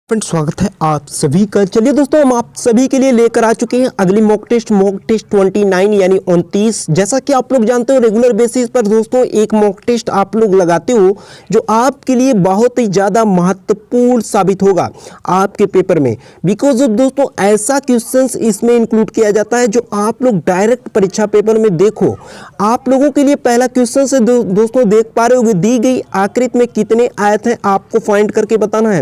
Friends, स्वागत है आप सभी का। चलिए दोस्तों, हम आप सभी के लिए लेकर आ चुके हैं अगली मॉक टेस्ट 29 यानी 29। जैसा कि आप लोग जानते हो, रेगुलर बेसिस पर दोस्तों एक मॉक टेस्ट आप लोग लगाते हो जो आपके लिए बहुत ही ज़्यादा महत्वपूर्ण साबित होगा आपके पेपर में। बिकॉज ऑफ दोस्तों ऐसा क्वेश्चंस इसमें इंक्लूड किया जाता है जो आप लोग डायरेक्ट परीक्षा पेपर में देखो। आप लोगों के लिए पहला क्वेश्चन से दोस्तों देख पा रहे होगे, दी गई आकृति में कितने आयत हैं आपको फाइंड करके बताना है।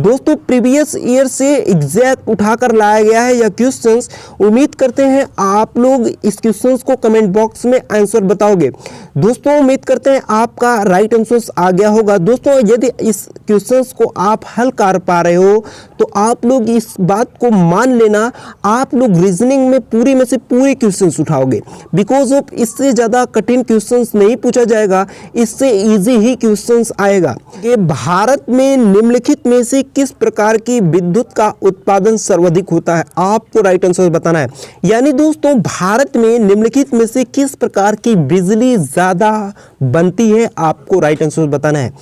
दोस्तों प्रीवियस ईयर से एग्जैक्ट उठाकर लाया गया है यह क्वेश्चंस। उम्मीद करते हैं आप लोग इस क्वेश्चंस को कमेंट बॉक्स में आंसर बताओगे। दोस्तों उम्मीद करते हैं आपका राइट आंसर आ गया होगा। दोस्तों यदि इस क्वेश्चंस को आप हल कर पा रहे हो तो आप लोग इस बात को मान लेना, आप लोग रीजनिंग में पूरी में से पूरे क्वेश्चंस उठाओगे। बिकॉज ऑफ इससे ज़्यादा कठिन क्वेश्चंस नहीं पूछा जाएगा, इससे इजी ही क्वेश्चंस आएगा। कि भारत में निम्नलिखित में से किस प्रकार की विद्युत का उत्पादन सर्वाधिक होता है, आपको राइट आंसर बताना है। यानी दोस्तों भारत में निम्नलिखित में से किस प्रकार की बिजली ज्यादा बनती है, आपको राइट आंसर बताना है।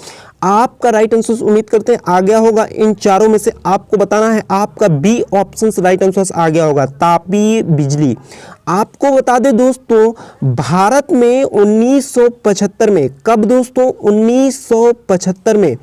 आपका राइट आंसर उम्मीद करते हैं आ गया होगा। इन चारों में से आपको बताना है। आपका बी ऑप्शन राइट आंसर आ गया होगा, तापीय बिजली। आपको बता दें दोस्तों, भारत में 1975 में, कब दोस्तों 1975 में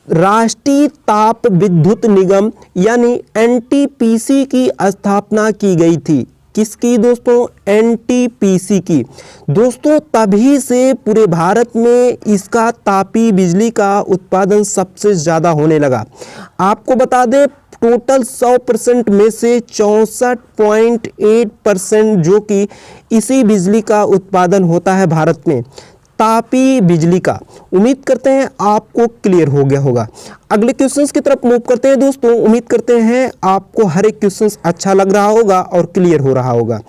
राष्ट्रीय ताप विद्युत निगम यानी एनटीपीसी की स्थापना की गई थी। किसकी दोस्तों? एनटीपीसी की। दोस्तों तभी से पूरे भारत में इसका तापीय बिजली का उत्पादन सबसे ज़्यादा होने लगा। आपको बता दें टोटल 100% में से 64.8% जो कि इसी बिजली का उत्पादन होता है भारत में, तापीय बिजली का। उम्मीद करते हैं आपको क्लियर हो गया होगा। अगले क्वेश्चंस की तरफ मूव करते हैं दोस्तों। उम्मीद करते हैं आपको हर एक क्वेश्चंस अच्छा लग रहा होगा और क्लियर हो रहा होगा।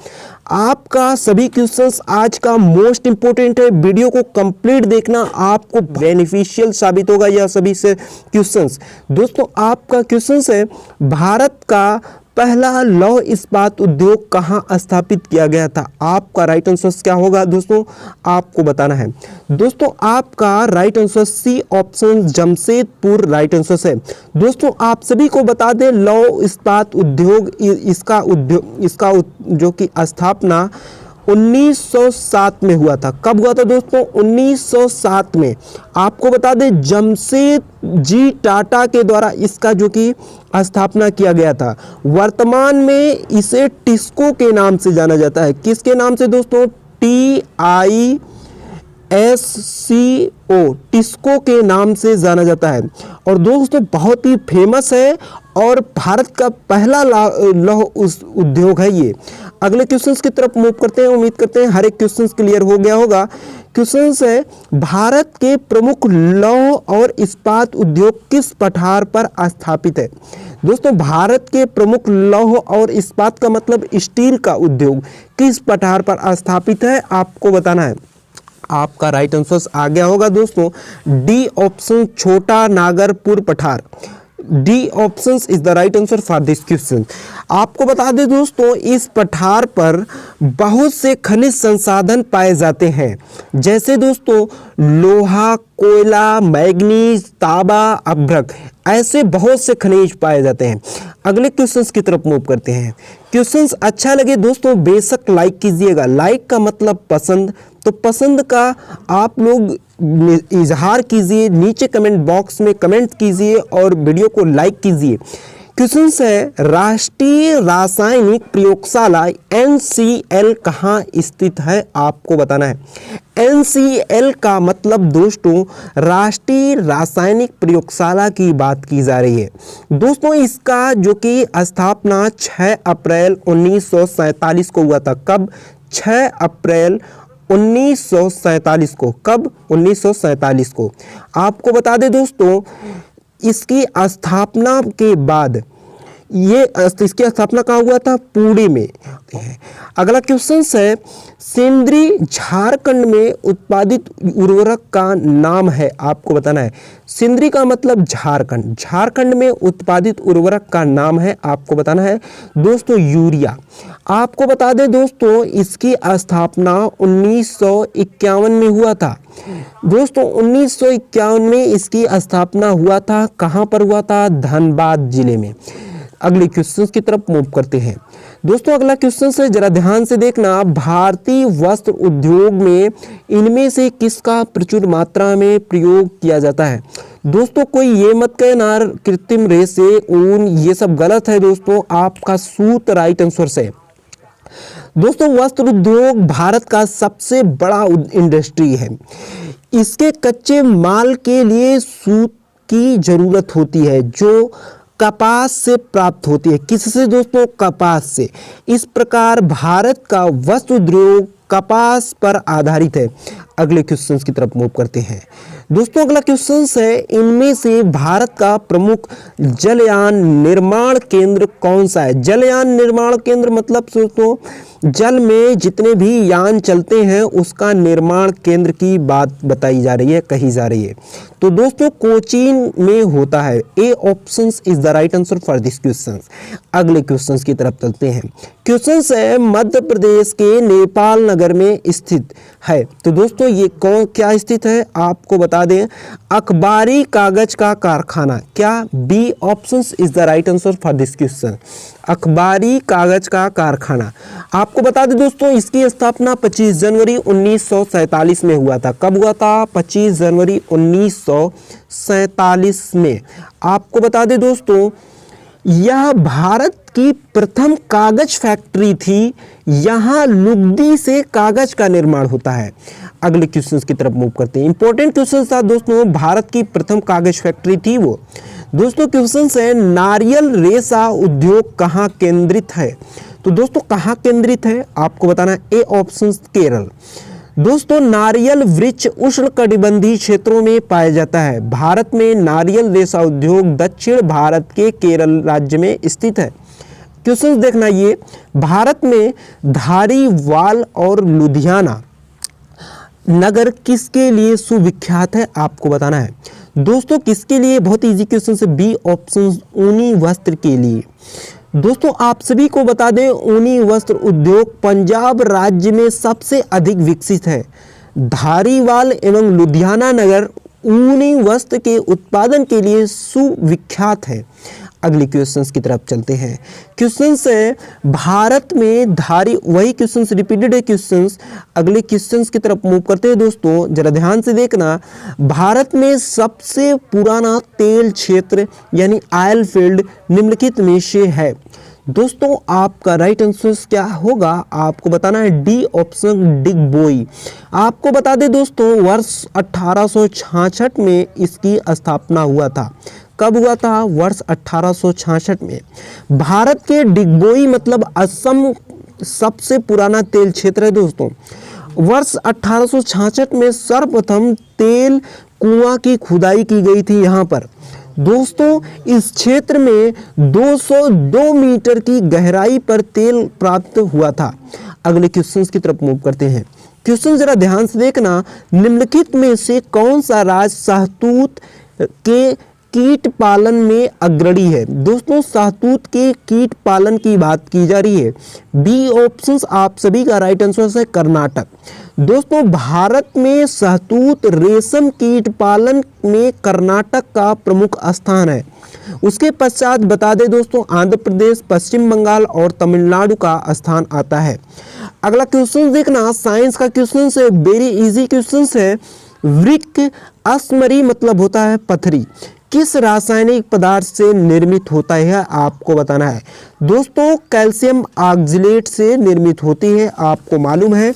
आपका सभी क्वेश्चंस आज का मोस्ट इंपोर्टेंट है। वीडियो को कंप्लीट देखना, आपको बेनिफिशियल साबित होगा यह सभी से क्वेश्चंस। दोस्तों आपका क्वेश्चंस है, भारत का पहला लौह इस्पात उद्योग कहाँ स्थापित किया गया था? आपका राइट आंसर क्या होगा दोस्तों, आपको बताना है। दोस्तों आपका right answer C option Jamshedpur right answer है। दोस्तों आप सभी को बता दें लौह इस्पात उद्योग इसका जो कि स्थापना 1907 में हुआ था। कब हुआ था दोस्तों? 1907 में। आपको बता दें जमशेद जी टाटा के द्वारा इसका जो कि स्थापना किया गया था। वर्तमान में इसे टिस्को के नाम से जाना जाता है। किसके नाम से दोस्तों? TISCO, टिस्को के नाम से जाना जाता है। और दोस्तों बहुत ही फेमस है और भारत का पहला लौह उद्योग है ये। अगले क्वेश्चंस की तरफ मूव करते हैं। उम्मीद करते हैं हर एक क्वेश्चंस क्लियर हो गया होगा। क्वेश्चंस है, भारत के प्रमुख लौह और इस्पात उद्योग किस पठार पर स्थापित है? दोस्तों भारत के प्रमुख लौह और इस्पात का मतलब स्टील का उद्योग किस पठार पर स्थापित है, आपको बताना है। आपका राइट आंसर आ गया होगा दोस्तों, डी ऑप्शन छोटा नागरपुर पठार। D option is the right answer for this question. आपको बता दें दोस्तों इस पठार पर बहुत से खनिज संसाधन पाए जाते हैं, जैसे दोस्तों लोहा, कोयला, मैग्नीज, तांबा, अभ्रक, ऐसे बहुत से खनिज पाए जाते हैं। अगले क्वेश्चंस की तरफ मूव करते हैं। क्वेश्चंस अच्छा लगे दोस्तों बेशक लाइक कीजिएगा। लाइक का मतलब पसंद, तो पसंद का आप लोग इजहार कीजिए, नीचे कमेंट बॉक्स में कमेंट कीजिए और वीडियो को लाइक कीजिए। क्वेश्चन है, राष्ट्रीय रासायनिक प्रयोगशाला NCL कहाँ स्थित है, आपको बताना है। NCL का मतलब दोस्तों राष्ट्रीय रासायनिक प्रयोगशाला की बात की जा रही है। दोस्तों इसका जो कि स्थापना 6 अप्रैल 1947 को हुआ था। कब? 6 अप्रैल 1947 को। कब? 1947 को। आपको बता दें दोस्तों इसकी स्थापना के बाद ये इसकी स्थापना कहाँ हुआ था? पुणे में। अगला क्वेश्चन है, सेंद्रीय झारखंड में उत्पादित उर्वरक का नाम है, आपको बताना है। सेंद्रीय का मतलब झारखंड, झारखंड में उत्पादित उर्वरक का नाम है, आपको बताना है दोस्तों यूरिया। आपको बता दें दोस्तों, इसकी स्थापना 1951 में हुआ था। दोस्तों 1951 में इसकी स्थापना हुआ था। कहाँ पर हुआ था? धनबाद जिले में। अगले क्वेश्चन की तरफ मूव करते हैं दोस्तों। अगला क्वेश्चन है, जरा ध्यान से देखना, भारतीय वस्त्र उद्योग में इनमें से किसका प्रचुर मात्रा में प्रयोग किया जाता है? दोस्तों कोई ये मत कहना कृत्रिम रेशे, ऊन, ये सब गलत है दोस्तों। आपका सूत राइट आंसर है। दोस्तों वस्त्र उद्योग भारत का सबसे बड़ा इंडस्ट्री है। इसके कच्चे माल के लिए सूत की जरूरत होती है, जो कपास से प्राप्त होती है। किससे दोस्तों? कपास से। इस प्रकार भारत का वस्त्र उद्योग कपास पर आधारित है। अगले क्वेश्चन की तरफ मूव करते हैं दोस्तों। अगला क्वेश्चन है, इनमें से भारत का प्रमुख जलयान निर्माण केंद्र कौन सा है? जलयान निर्माण केंद्र मतलब दोस्तों जल में जितने भी यान चलते हैं उसका निर्माण केंद्र की बात बताई जा रही है, कही जा रही है। तो दोस्तों कोचीन में होता है। A option is the right answer for this question. अगले क्वेश्चन की तरफ चलते हैं। क्वेश्चन है, मध्य प्रदेश के नेपाल नगर में स्थित है। तो दोस्तों ये कौन क्या स्थित है? आपको बता दें, अखबारी कागज का कारखाना। क्या? B option is the right answer for this question. अखबारी कागज का कारखाना। आपको बता दें दोस्तों, इसकी स्थापना 25 जनवरी 1947 में हुआ था। कब हुआ था? 25 जनवरी 1947 में। आपको बता दें दोस्तों, यह भारत की प्रथम कागज फैक्ट्री थी। यहाँ लुगदी से कागज का निर्माण होता है। अगले क्वेश्चन की तरफ मूव करते हैं। इंपॉर्टेंट क्वेश्चन था दोस्तों, भारत की प्रथम कागज फैक्ट्री थी वो। दोस्तों क्वेश्चन है, नारियल रेशा उद्योग कहाँ केंद्रित है? तो दोस्तों कहाँ केंद्रित है? आपको बताना है। A option Kerala. दोस्तों नारियल वृक्ष उष्णकटिबंधीय क्षेत्रों में पाया जाता है। भारत में नारियल रेशा उद्योग दक्षिण भारत के केरल राज्य में स्थित है। क्वेश्चन देखना, ये भारत में धारीवाल और लुधियाना नगर किसके लिए सुविख्यात है? आपको बताना है दोस्तों किसके लिए। बहुत इजी क्वेश्चन है। बी ऑप्शन ऊनी वस्त्र के लिए। दोस्तों आप सभी को बता दें, ऊनी वस्त्र उद्योग पंजाब राज्य में सबसे अधिक विकसित है। धारीवाल एवं लुधियाना नगर ऊनी वस्त्र के उत्पादन के लिए सुविख्यात है। अगले क्वेश्चंस की तरफ चलते हैं। क्वेश्चंस है, भारत में वही क्वेश्चंस रिपीटेड है क्वेश्चंस। अगले क्वेश्चंस की तरफ मूव करते हैं दोस्तों, जरा ध्यान से देखना। भारत में सबसे पुराना तेल क्षेत्र यानी ऑयल फील्ड निम्नलिखित में से है। दोस्तों आपका राइट आंसर क्या होगा? आपको बताना है डी ऑप्शन डिगबोई। आपको बता दें दोस्तों, वर्ष 1866 में इसकी स्थापना हुआ था। कब हुआ था? वर्ष 1866 में। भारत के डिगबोई मतलब असम सबसे पुराना तेल क्षेत्र है दोस्तों। वर्ष 1866 में सर्वप्रथम तेल कुआं की खुदाई की गई थी यहाँ पर। दोस्तों इस क्षेत्र में 202 मीटर की गहराई पर तेल प्राप्त हुआ था। अगले क्वेश्चंस की तरफ मूव करते हैं। क्वेश्चन जरा ध्यान से देखना, निम्नलिखित में से कौन सा राज्य शहतूत के कीट पालन में अग्रणी है? दोस्तों शहतूत के कीट पालन की बात की जा रही है। बी ऑप्शन आप सभी का राइट आंसर है कर्नाटक। दोस्तों भारत में शहतूत रेशम कीट पालन में कर्नाटक का प्रमुख स्थान है। उसके पश्चात बता दें दोस्तों, आंध्र प्रदेश, पश्चिम बंगाल और तमिलनाडु का स्थान आता है। अगला क्वेश्चन देखना, साइंस का क्वेश्चन है, वेरी इजी क्वेश्चन है। वृक्क अस्मरी मतलब होता है पथरी, किस रासायनिक पदार्थ से निर्मित होता है? आपको बताना है। दोस्तों कैल्शियम ऑक्जेलेट से निर्मित होती है, आपको मालूम है।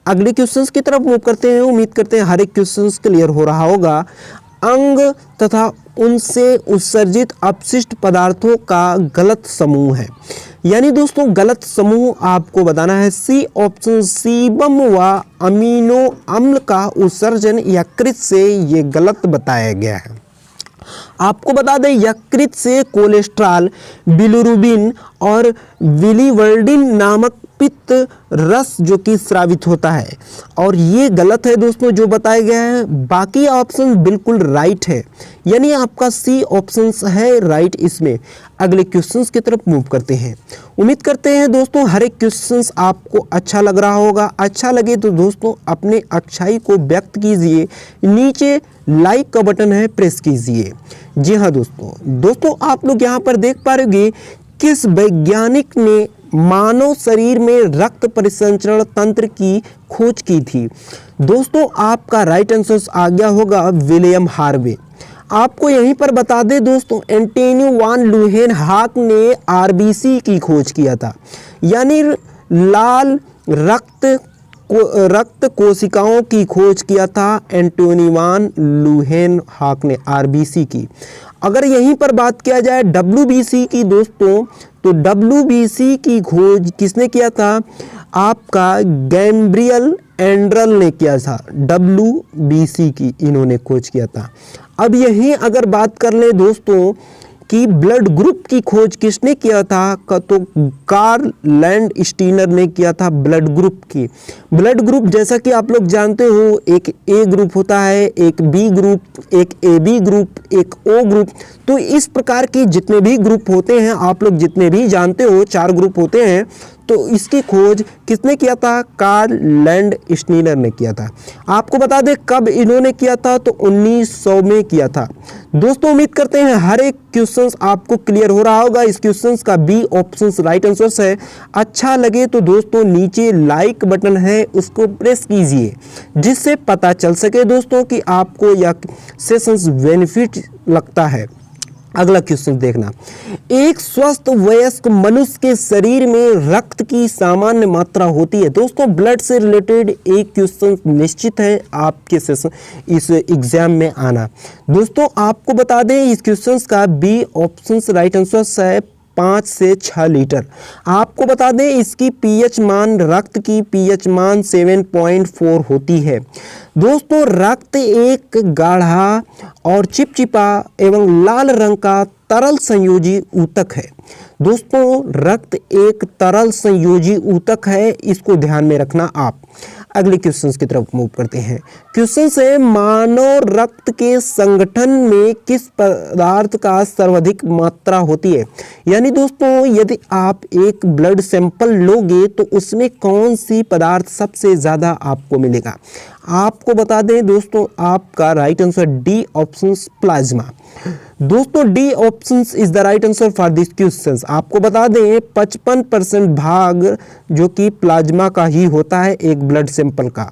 अगले क्वेश्चंस की तरफ मूव करते हैं। उम्मीद करते हैं हर एक क्वेश्चंस क्लियर हो रहा होगा। अंग तथा उनसे उत्सर्जित अपशिष्ट पदार्थों का गलत समूह है, यानी दोस्तों गलत समूह आपको बताना है। सी ऑप्शन सीबम व अमीनो अम्ल का उत्सर्जन या कृत से ये गलत बताया गया है। आपको बता दें यकृत से कोलेस्ट्रॉल, बिलिरुबिन और बिलिवर्डिन नामक पित्त रस जो कि स्रावित होता है, और ये गलत है दोस्तों जो बताया गया है। बाकी ऑप्शन बिल्कुल राइट है, यानी आपका सी ऑप्शन है राइट इसमें। अगले क्वेश्चंस की तरफ मूव करते हैं। उम्मीद करते हैं दोस्तों हर एक क्वेश्चंस आपको अच्छा लग रहा होगा। अच्छा लगे तो दोस्तों अपने अच्छाई को व्यक्त कीजिए, नीचे लाइक का बटन है प्रेस कीजिए। जी हाँ दोस्तों आप लोग यहाँ पर देख पा रहे होंगे किस वैज्ञानिक ने मानव शरीर में रक्त परिसंचरण तंत्र की खोज की थी। दोस्तों आपका राइट आंसर आ गया होगा विलियम हार्वे। आपको यहीं पर बता दें दोस्तों एंटोनी वान ल्यूहेनहॉक ने आरबीसी की खोज किया था, यानी लाल रक्त कोशिकाओं की खोज किया था एंटोनी वान ल्यूहेनहॉक ने आरबीसी की। अगर यहीं पर बात किया जाए डब्ल्यूबीसी की दोस्तों, तो डब्ल्यूबीसी की खोज किसने किया था? आपका गैब्रियल एंड्रल ने किया था। डब्ल्यूबीसी की इन्होंने खोज किया था। अब यहीं अगर बात कर ले दोस्तों कि ब्लड ग्रुप की खोज किसने किया था, तो कार्ल लैंडस्टीनर ने किया था ब्लड ग्रुप की। ब्लड ग्रुप जैसा कि आप लोग जानते हो एक ए ग्रुप होता है, एक बी ग्रुप, एक ए बी ग्रुप, एक ओ ग्रुप। तो इस प्रकार के जितने भी ग्रुप होते हैं आप लोग जितने भी जानते हो 4 ग्रुप होते हैं, तो इसकी खोज किसने किया था? कार्ल लैंडस्टीनर ने किया था। आपको बता दें कब इन्होंने किया था, तो 1900 में किया था। दोस्तों उम्मीद करते हैं हर एक क्वेश्चन आपको क्लियर हो रहा होगा। इस क्वेश्चन का बी ऑप्शन राइट आंसर है। अच्छा लगे तो दोस्तों नीचे लाइक बटन है उसको प्रेस कीजिए, जिससे पता चल सके दोस्तों कि आपको यह सेशंस बेनिफिट लगता है। अगला क्वेश्चन देखना, एक स्वस्थ वयस्क मनुष्य के शरीर में रक्त की सामान्य मात्रा होती है। दोस्तों ब्लड से रिलेटेड एक क्वेश्चन निश्चित है आपके सेशन इस एग्जाम में आना। दोस्तों आपको बता दें इस क्वेश्चन का बी ऑप्शन राइट आंसर है 5 से 6 लीटर। आपको बता दें इसकी पीएच मान, रक्त की पीएच मान 7.4 होती है। दोस्तों रक्त एक गाढ़ा और चिपचिपा एवं लाल रंग का तरल संयोजी ऊतक है। दोस्तों रक्त एक तरल संयोजी ऊतक है, इसको ध्यान में रखना आप। अगले क्वेश्चन की तरफ मूव करते हैं। क्वेश्चन से मानव रक्त के संगठन में किस पदार्थ का सर्वाधिक मात्रा होती है। यानी दोस्तों यदि आप एक ब्लड सैंपल लोगे तो उसमें कौन सी पदार्थ सबसे ज़्यादा आपको मिलेगा। आपको बता दें दोस्तों आपका right answer D option plasma. दोस्तों D option is the right answer for this question. आपको बता दें 55% भाग जो कि प्लाज्मा का ही होता है एक ब्लड सैंपल का।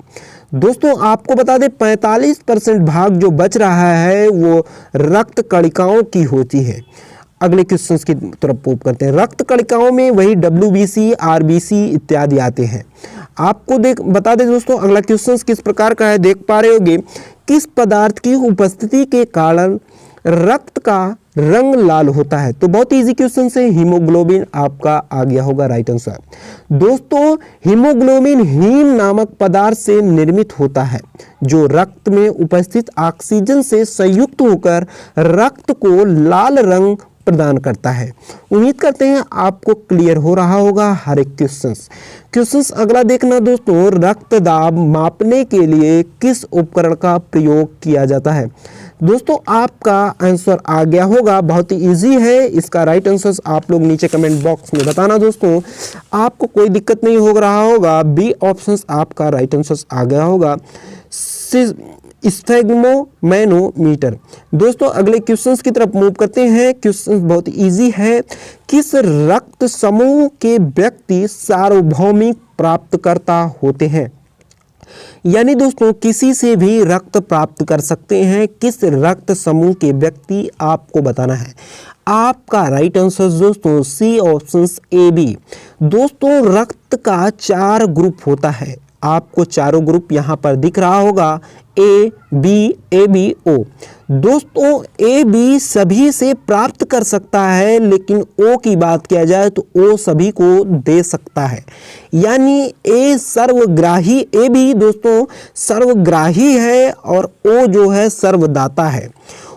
दोस्तों आपको बता दें 45% भाग जो बच रहा है वो रक्त कणिकाओं की होती है। अगले क्वेश्चन की तरफ मूव करते हैं। रक्त कणिकाओं में वही डब्ल्यूबीसी, आरबीसी इत्यादि आते हैं। आपको बता दें दोस्तों अगला क्वेश्चन किस प्रकार का है, देख पा रहे होंगे किस पदार्थ की उपस्थिति के कारण रक्त का रंग लाल होता है। तो बहुत इजी क्वेश्चन है, हीमोग्लोबिन आपका आ गया होगा राइट आंसर। दोस्तों हीमोग्लोबिन हीम नामक पदार्थ से निर्मित होता है जो रक्त में उपस्थित ऑक्सीजन से संयुक्त होकर रक्त को लाल रंग प्रदान करता है। उम्मीद करते हैं आपको क्लियर हो रहा होगा हर एक क्वेश्चंस। अगला देखना दोस्तों, रक्त दाब मापने के लिए किस उपकरण का प्रयोग किया जाता है। दोस्तों आपका आंसर आ गया होगा, बहुत ही इजी है। इसका राइट आंसर आप लोग नीचे कमेंट बॉक्स में बताना दोस्तों, आपको कोई दिक्कत नहीं हो रहा होगा। बी ऑप्शन आपका राइट आंसर आ गया होगा स्फेग्मोमैनोमीटर। दोस्तों अगले क्वेश्चंस की तरफ मूव करते हैं। क्वेश्चंस बहुत इजी है। किस रक्त समूह के व्यक्ति सार्वभौमिक प्राप्तकर्ता होते हैं। यानी दोस्तों किसी से भी रक्त प्राप्त कर सकते हैं। किस रक्त समूह के व्यक्ति आपको बताना है। आपका राइट आंसर दोस्तों सी ऑप्शन ए बी। दोस्तों रक्त का 4 ग्रुप होता है। आपको चारों ग्रुप यहाँ पर दिख रहा होगा, ए बी ओ। दोस्तों ए बी सभी से प्राप्त कर सकता है, लेकिन ओ की बात किया जाए तो ओ सभी को दे सकता है। यानी ए सर्वग्राही, ए बी दोस्तों सर्वग्राही है और ओ जो है सर्वदाता है।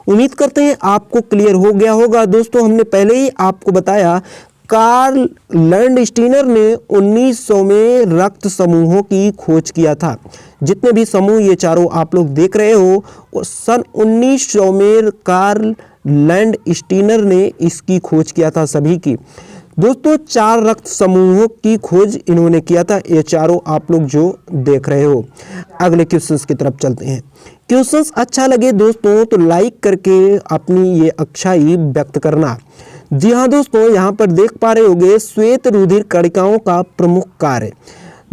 उम्मीद करते हैं आपको क्लियर हो गया होगा। दोस्तों हमने पहले ही आपको बताया कार्ल लैंडस्टीनर ने 1900 में रक्त समूहों की खोज किया था। जितने भी समूह ये चारों आप लोग देख रहे हो, और सन 1900 में कार्ल लैंडस्टीनर ने इसकी खोज किया था सभी की। दोस्तों 4 रक्त समूहों की खोज इन्होंने किया था, ये चारों आप लोग जो देख रहे हो। अगले क्वेश्चंस की तरफ चलते हैं। क्वेश्चंस अच्छा लगे दोस्तों तो लाइक करके अपनी ये अच्छाई व्यक्त करना। जी हाँ दोस्तों, यहाँ पर देख पा रहे होंगे श्वेत रुधिर कणिकाओं का प्रमुख कार्य।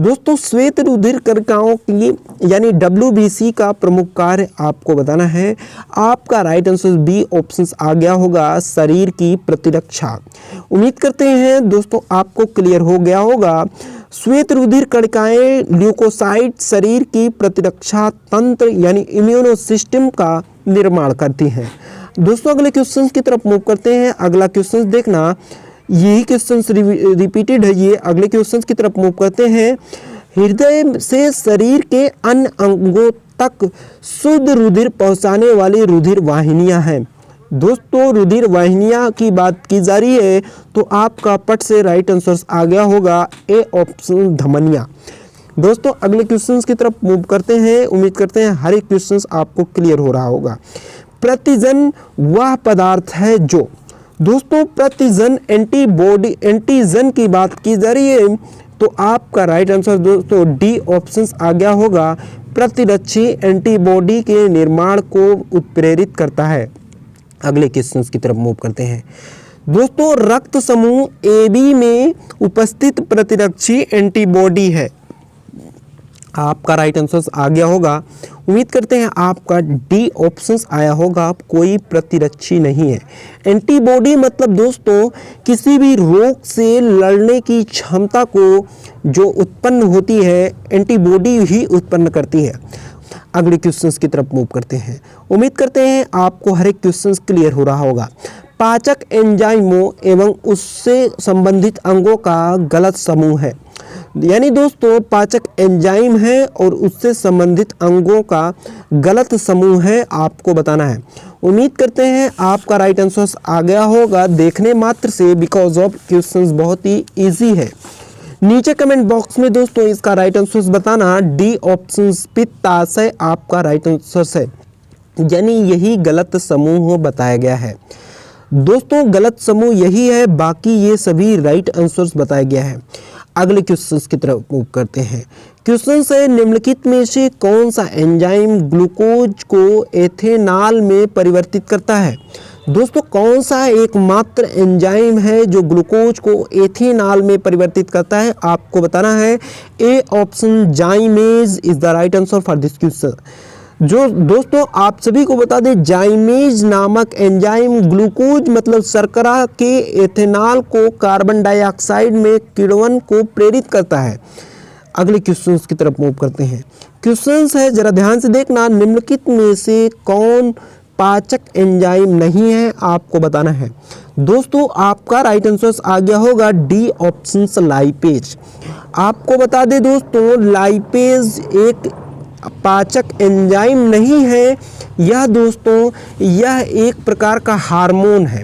दोस्तों श्वेत रुधिर कणिकाओं की यानी WBC का प्रमुख कार्य आपको बताना है। आपका राइट आंसर बी ऑप्शन आ गया होगा, शरीर की प्रतिरक्षा। उम्मीद करते हैं दोस्तों आपको क्लियर हो गया होगा। श्वेत रुधिर कणिकाएं ल्यूकोसाइट शरीर की प्रतिरक्षा तंत्र यानी इम्यूनो सिस्टम का निर्माण करती हैं। दोस्तों अगले क्वेश्चन की तरफ मूव करते हैं। अगला क्वेश्चन देखना, यही क्वेश्चन रिपीटेड है। ये अगले क्वेश्चन की तरफ मूव करते हैं। हृदय से शरीर के अन्य अंगों तक शुद्ध रुधिर पहुंचाने वाली रुधिर वाहिनियां हैं। दोस्तों रुधिर वाहिनियां की बात की जा रही है तो आपका पट से राइट आंसर आ गया होगा, ए ऑप्शन धमनियां। दोस्तों अगले क्वेश्चन की तरफ मूव करते हैं। उम्मीद करते हैं हर एक क्वेश्चन आपको क्लियर हो रहा होगा। प्रतिजन वह पदार्थ है जो, दोस्तों प्रतिजन एंटीबॉडी, एंटीजन की बात की जा रही है तो आपका राइट आंसर दोस्तों डी ऑप्शन आ गया होगा, प्रतिरक्षी एंटीबॉडी के निर्माण को उत्प्रेरित करता है। अगले क्वेश्चन की तरफ मूव करते हैं। दोस्तों रक्त समूह AB में उपस्थित प्रतिरक्षी एंटीबॉडी है। आपका राइट आंसर आ गया होगा। उम्मीद करते हैं आपका डी ऑप्शन आया होगा, कोई प्रतिरक्षी नहीं है। एंटीबॉडी मतलब दोस्तों किसी भी रोग से लड़ने की क्षमता को जो उत्पन्न होती है एंटीबॉडी ही उत्पन्न करती है। अगले क्वेश्चंस की तरफ मूव करते हैं। उम्मीद करते हैं आपको हर एक क्वेश्चन क्लियर हो रहा होगा। पाचक एंजाइमों एवं उससे संबंधित अंगों का गलत समूह है। यानी दोस्तों पाचक एंजाइम है और उससे संबंधित अंगों का गलत समूह है, आपको बताना है। उम्मीद करते हैं आपका राइट आंसर आ गया होगा देखने मात्र से, बिकॉज ऑफ क्वेश्चंस बहुत ही इजी है। नीचे कमेंट बॉक्स में दोस्तों इसका राइट आंसर बताना। डी ऑप्शन पित्ताशय आपका राइट आंसर है, यानी यही गलत समूह बताया गया है। दोस्तों गलत समूह यही है, बाकी ये सभी राइट आंसर्स बताया गया है। अगले क्वेश्चंस की तरफ मूव करते हैं। क्वेश्चन है निम्नलिखित में से कौन सा एंजाइम ग्लूकोज को एथेनॉल में परिवर्तित करता है। दोस्तों कौन सा एकमात्र एंजाइम है जो ग्लूकोज को एथेनॉल में परिवर्तित करता है, आपको बताना है। A option जाइमेज is the right answer for this question. जो दोस्तों आप सभी को बता दें, जाइमेज नामक एंजाइम ग्लूकोज मतलब शर्करा के एथेनॉल को कार्बन डाइऑक्साइड में किण्वन को प्रेरित करता है। अगले क्वेश्चंस की तरफ मूव करते हैं। क्वेश्चंस है जरा ध्यान से देखना, निम्नलिखित में से कौन पाचक एंजाइम नहीं है, आपको बताना है। दोस्तों आपका राइट आंसर आ गया होगा डी ऑप्शन लाइपेज। आपको बता दें दोस्तों लाइपेज एक पाचक एंजाइम नहीं है, यह दोस्तों यह एक प्रकार का हार्मोन है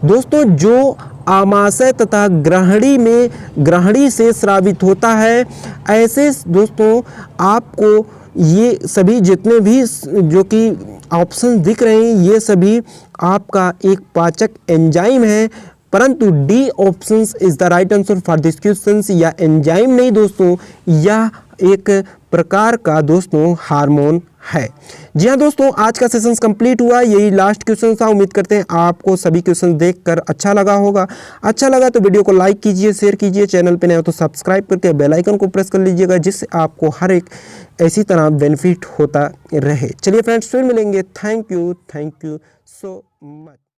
दोस्तों जो आमाशय तथा ग्रहणी से स्रावित होता है। ऐसे दोस्तों आपको ये सभी जितने भी जो कि ऑप्शन दिख रहे हैं ये सभी आपका एक पाचक एंजाइम है, परंतु D option is the right answer for this question. या एंजाइम नहीं दोस्तों, यह एक प्रकार का दोस्तों हार्मोन है। जी हाँ दोस्तों, आज का सेशन कंप्लीट हुआ, यही लास्ट क्वेश्चन था। उम्मीद करते हैं आपको सभी क्वेश्चन देखकर अच्छा लगा होगा। अच्छा लगा तो वीडियो को लाइक कीजिए, शेयर कीजिए, चैनल पे नए हो तो सब्सक्राइब करके बेल आइकन को प्रेस कर लीजिएगा, जिससे आपको हर एक ऐसी तरह बेनिफिट होता रहे। चलिए फ्रेंड्स फिर मिलेंगे। Thank you so much.